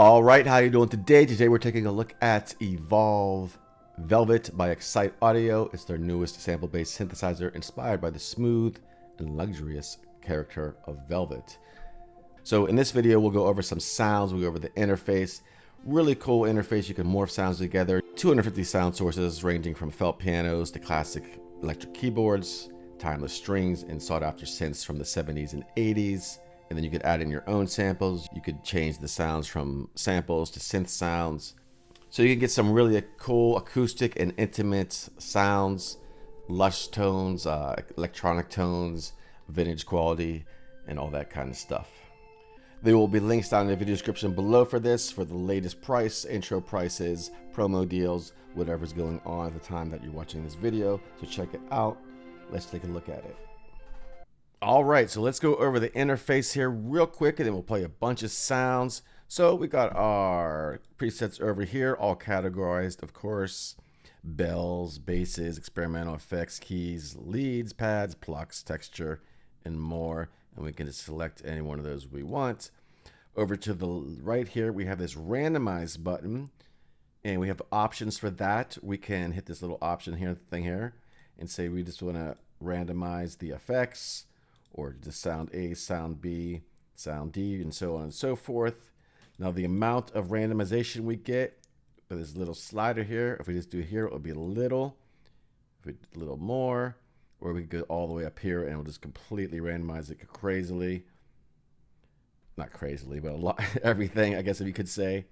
All right, how you doing today? Today we're taking a look at Evolve Velvet by Excite Audio. It's their newest sample-based synthesizer inspired by the smooth and luxurious character of Velvet. So in this video, we'll go over some sounds, we'll go over the interface. Really cool interface, you can morph sounds together. 250 sound sources ranging from felt pianos to classic electric keyboards, timeless strings, and sought-after synths from the 70s and 80s. And then you could add in your own samples. You could change the sounds from samples to synth sounds. So you can get some really cool acoustic and intimate sounds, lush tones, electronic tones, vintage quality, and all that kind of stuff. There will be links down in the video description below for this, for the latest price, intro prices, promo deals, whatever's going on at the time that you're watching this video. So check it out. Let's take a look at it. All right, so let's go over the interface here real quick, and then we'll play a bunch of sounds. So we got our presets over here, all categorized, of course. Bells, basses, experimental effects, keys, leads, pads, plucks, texture, and more. And we can just select any one of those we want. Over to the right here, we have this randomize button, and we have options for that. We can hit this little option here, thing here, and say we just want to randomize the effects, or just sound A, sound B, sound D, and so on and so forth. Now the amount of randomization we get for this little slider here, if we just do here, it will be a little, if we do a little more, or we could go all the way up here and we'll just completely randomize it crazily. Not crazily, but a lot, everything, I guess if you could say.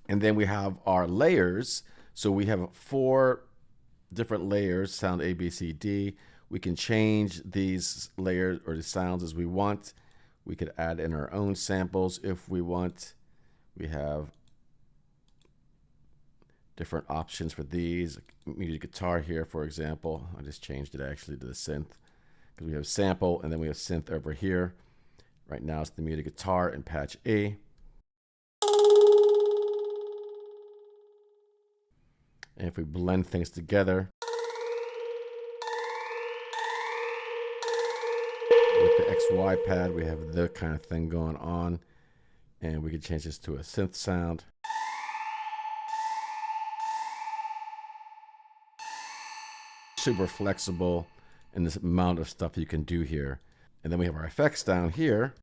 And then we have our layers. So we have 4 different layers, sound A, B, C, D. We can change these layers or the sounds as we want. We could add in our own samples if we want. We have different options for these. Muted guitar here, for example. I just changed it actually to the synth because we have sample and then we have synth over here. Right now it's the muted guitar in patch A. And if we blend things together, with the XY pad, we have the kind of thing going on, and we can change this to a synth sound. Super flexible in this amount of stuff you can do here. And then we have our effects down here.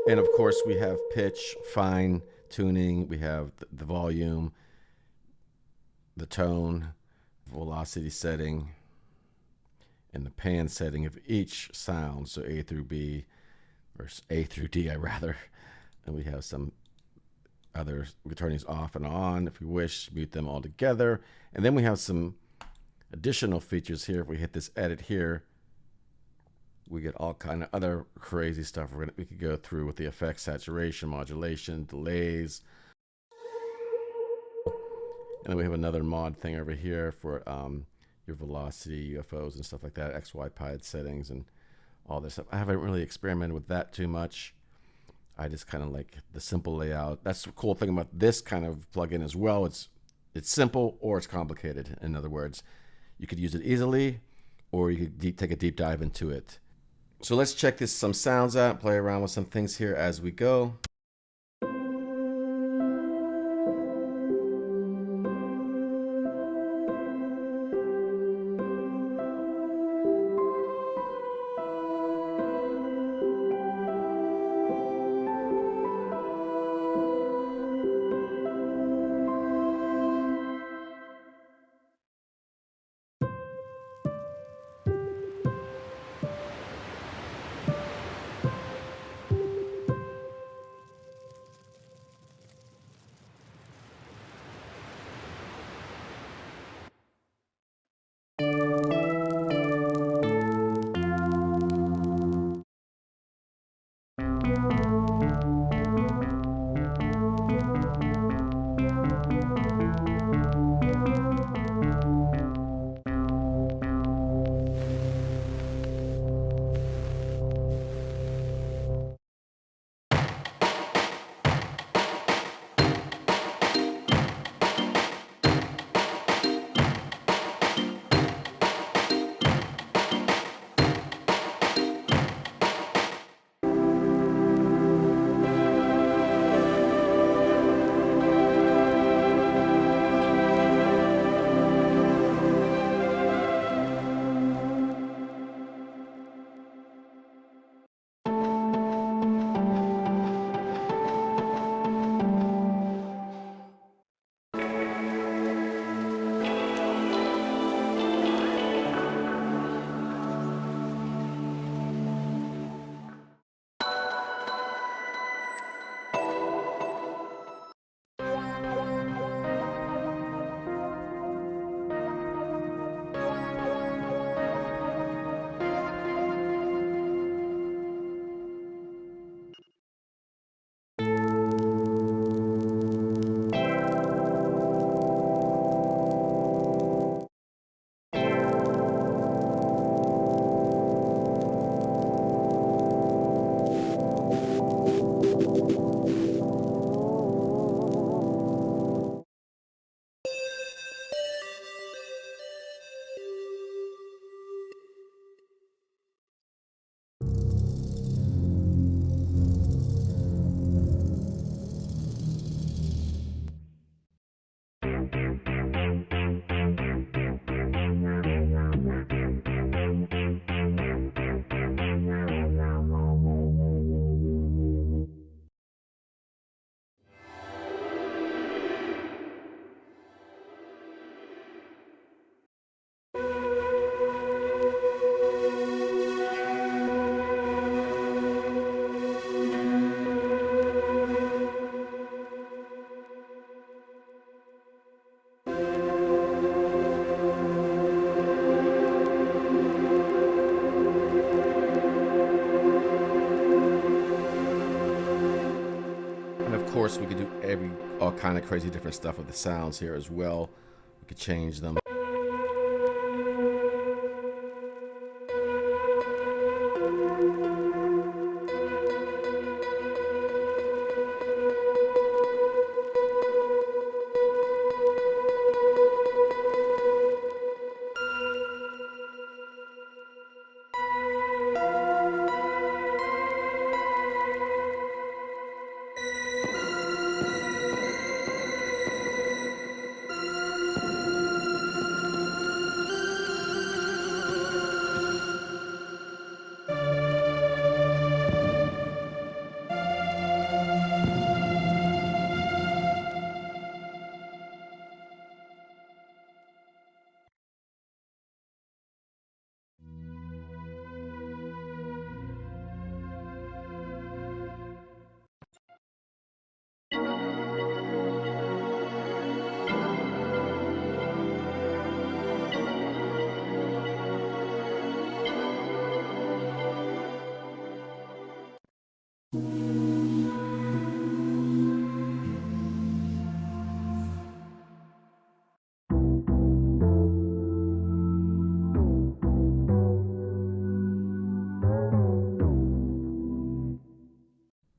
And of course, we have pitch, fine tuning, we have the volume, the tone, velocity setting, and the pan setting of each sound, so A through B, or A through D, I rather. And we have some other, we can turn these off and on if we wish, mute them all together. And then we have some additional features here. If we hit this edit here, we get all kind of other crazy stuff we could go through with the effects, saturation, modulation, delays. And then we have another mod thing over here for your velocity, UFOs, and stuff like that, XY pad settings, and all this stuff. I haven't really experimented with that too much. I just kind of like the simple layout. That's the cool thing about this kind of plugin as well. It's simple or it's complicated. In other words, you could use it easily, or you could take a deep dive into it. So let's check some sounds out, play around with some things here as we go. course, we could do all kind of crazy different stuff with the sounds here as well. We could change them.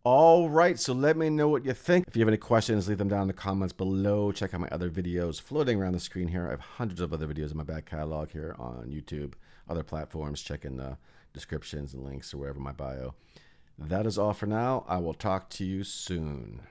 All right, so let me know what you think. If you have any questions, leave them down in the comments below. Check out my other videos floating around the screen here. I have hundreds of other videos in my back catalog here on YouTube, other platforms. Check in the descriptions and links or wherever my bio. That is all for now. I will talk to you soon.